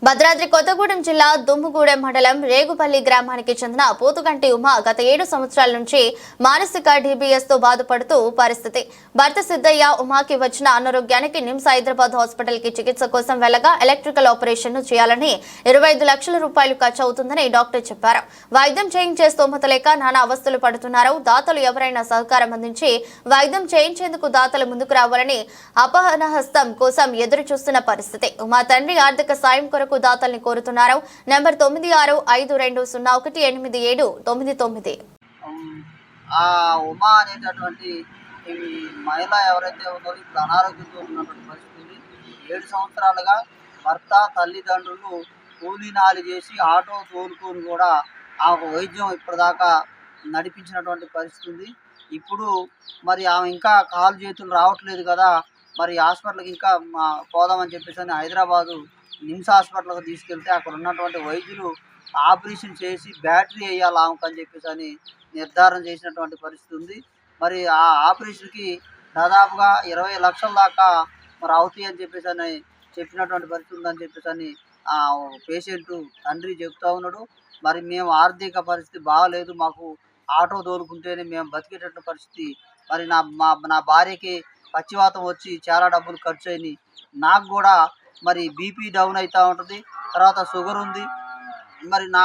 భద్రాద్రి కొత్తగూడెం జిల్లా దుమ్ముగూడెం మండలం రేగుపల్లి గ్రామానికి చెందిన పోతుగంటి ఉమ గత 7 సంవత్సరాల నుంచి మానసిక డీబీఎస్ తో బాధపడుతూ పరిస్థితి. భర్త సిద్ధయ్య ఉమాకి వచ్చిన అనారోగ్యానికి నిమ్స్ హైదరాబాద్ హాస్పిటల్ కి చికిత్స కోసం వెళ్లగా ఎలక్ట్రికల్ ఆపరేషన్ ను చేయాలని 25 లక్షల రూపాయలు ఖర్చు అవుతుందని డాక్టర్ చెప్పారు. వైద్యం చేయించే స్తోమత లేక నానా అవస్థలు పడుతున్నారు. దాతలు ఎవరైనా సహకారం అందించి వైద్యం చేయించేందుకు దాతలు ముందుకు రావాలని అపహనహస్తం కోసం ఎదురు చూస్తున్న పరిస్థితి. ఉమా తండ్రి ఆర్థిక సాయం కొరకు దాతల్ని కోరుతున్నారు. నంబర్ 9652018799. ఆ ఉమా అనేటటువంటి మహిళ ఎవరైతే ఉన్నారో ఇప్పుడు అనారోగ్యంతో ఉన్నటువంటి పరిస్థితి. 7 సంవత్సరాలుగా భర్త తల్లిదండ్రులు కూలీనాలి చేసి ఆటో తోలుకొని కూడా ఆ వైద్యం ఇప్పటిదాకా నడిపించినటువంటి పరిస్థితి. ఇప్పుడు మరి ఆమె ఇంకా కాలు చేతులు రావట్లేదు కదా, మరి హాస్పిటల్కి ఇంకా పోదామని చెప్పేసి అని హైదరాబాదు నిమ్స్ హాస్పిటల్కి తీసుకెళ్తే అక్కడ ఉన్నటువంటి వైద్యులు ఆపరేషన్ చేసి బ్యాటరీ వేయాలి ఆమెకు అని చెప్పేసి అని నిర్ధారణ చేసినటువంటి పరిస్థితి ఉంది. మరి ఆ ఆపరేషన్కి దాదాపుగా 20 లక్షల దాకా మరి అవుతాయి అని చెప్పేసి అని చెప్పినటువంటి పరిస్థితి ఉందని చెప్పేసి అని ఆ పేషెంట్ తండ్రి చెప్తా ఉన్నాడు. మరి మేము ఆర్థిక పరిస్థితి బాగాలేదు, మాకు ఆటో తోలుకుంటేనే మేము బతికేటట్టు పరిస్థితి. మరి నా భార్యకి పచ్చివాతం వచ్చి చాలా డబ్బులు ఖర్చు అయినాయి. నాకు కూడా మరి బీపీ డౌన్ అవుతూ ఉంటుంది, తర్వాత షుగర్ ఉంది. మరి నా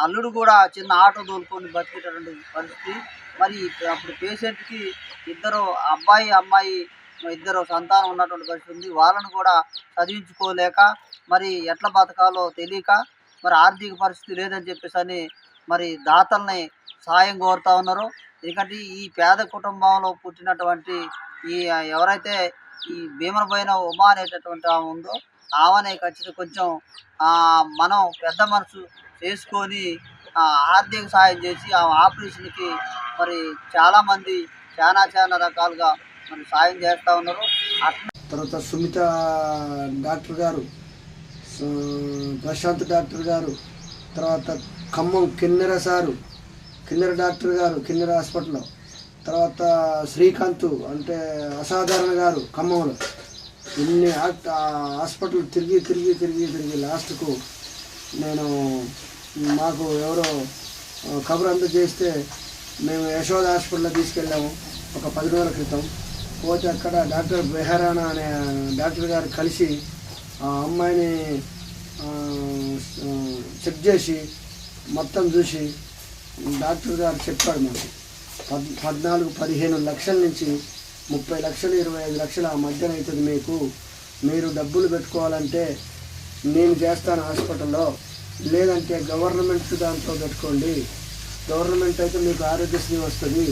అల్లుడు కూడా చిన్న ఆటో తోలుకొని బతికేటటువంటి పరిస్థితి. మరి అప్పుడు పేషెంట్కి ఇద్దరు అబ్బాయి అమ్మాయి ఇద్దరు సంతానం ఉన్నటువంటి పరిస్థితి ఉంది. వాళ్ళను కూడా చదివించుకోలేక మరి ఎట్లా బతకాలో తెలియక మరి ఆర్థిక పరిస్థితి లేదని చెప్పేసి అని మరి దాతల్ని సాయం కోరుతూ ఉన్నారు. ఎందుకంటే ఈ పేద కుటుంబంలో పుట్టినటువంటి ఈ ఎవరైతే ఈ భీమనబోయిన ఉమా అనేటటువంటి ఆమె ఉందో ఆమెనే ఖచ్చితంగా కొంచెం మనం పెద్ద మనసు చేసుకొని ఆర్థిక సాయం చేసి ఆ ఆపరేషన్కి మరి చాలామంది చాలా రకాలుగా మరి సాయం చేస్తూ ఉన్నారు. తర్వాత సుమిత డాక్టర్ గారు, ప్రశాంత్ డాక్టర్ గారు, తర్వాత ఖమ్మం కిన్నెర సారు, కిన్నెర డాక్టర్ గారు కిన్నెర హాస్పిటల్లో, తర్వాత శ్రీకాంత్ అంటే అసాధారణ గారు ఖమ్మంలో, ఇన్ని హాస్పిటల్ తిరిగి లాస్ట్కు నేను మాకు ఎవరో కబురు అందజేస్తే మేము యశోద హాస్పిటల్లో తీసుకెళ్ళాము ఒక 10 రోజుల క్రితం. పోతే అక్కడ డాక్టర్ బెహరానా అనే డాక్టర్ గారు కలిసి ఆ అమ్మాయిని చెక్ చేసి మొత్తం చూసి డాక్టర్ గారు చెప్పాడు మాకు 14-15 లక్షల నుంచి 30 లక్షలు 25 లక్షల ఆ మధ్యన అవుతుంది. మీరు డబ్బులు పెట్టుకోవాలంటే నేను చేస్తాను హాస్పిటల్లో, లేదంటే గవర్నమెంట్ దాంట్లో పెట్టుకోండి. గవర్నమెంట్ అయితే మీకు ఆరోగ్యశ్రీ వస్తుంది,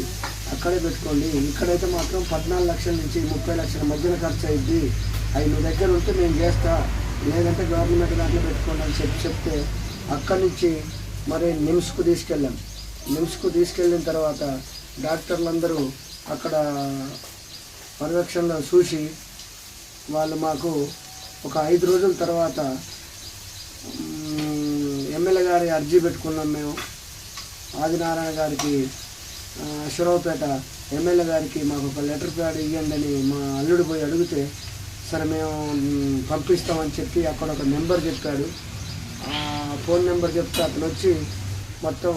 అక్కడే పెట్టుకోండి. ఇక్కడైతే మాత్రం 14 లక్షల నుంచి 30 లక్షల మధ్యన ఖర్చు అయ్యింది. అవి మీ దగ్గర ఉంటే నేను చేస్తా, లేదంటే గవర్నమెంట్ దాంట్లో పెట్టుకోండి అని చెప్తే అక్కడి నుంచి మరి నిమ్స్కు తీసుకెళ్ళాం. నిమ్స్కు తీసుకెళ్ళిన తర్వాత డాక్టర్లందరూ అక్కడ పర్యవేక్షణలో చూసి వాళ్ళు మాకు ఒక 5 రోజుల తర్వాత ఎమ్మెల్యే గారి అర్జీ పెట్టుకున్నాం. మేము ఆదినారాయణ గారికి అశ్వరావుపేట ఎమ్మెల్యే గారికి మాకు ఒక లెటర్ ప్యాడ్ ఇవ్వండి అని మా అల్లుడు పోయి అడిగితే సరే మేము పంపిస్తామని చెప్పి అక్కడ ఒక నెంబర్ చెప్పాడు. ఫోన్ నెంబర్ చెప్తే అతను వచ్చి మొత్తం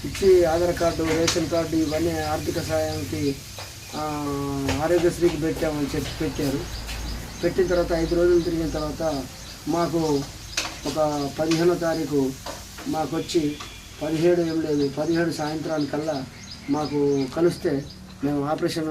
ఇచ్చి ఆధార్ కార్డు, రేషన్ కార్డు ఇవన్నీ ఆర్థిక సహాయానికి ఆరోగ్యశ్రీకి పెట్టామని చెప్పి పెట్టారు. పెట్టిన తర్వాత 5 రోజులు తిరిగిన తర్వాత మాకు ఒక 15వ తారీఖు మాకు వచ్చి 17 సాయంత్రానికల్లా మాకు కలిస్తే మేము ఆపరేషన్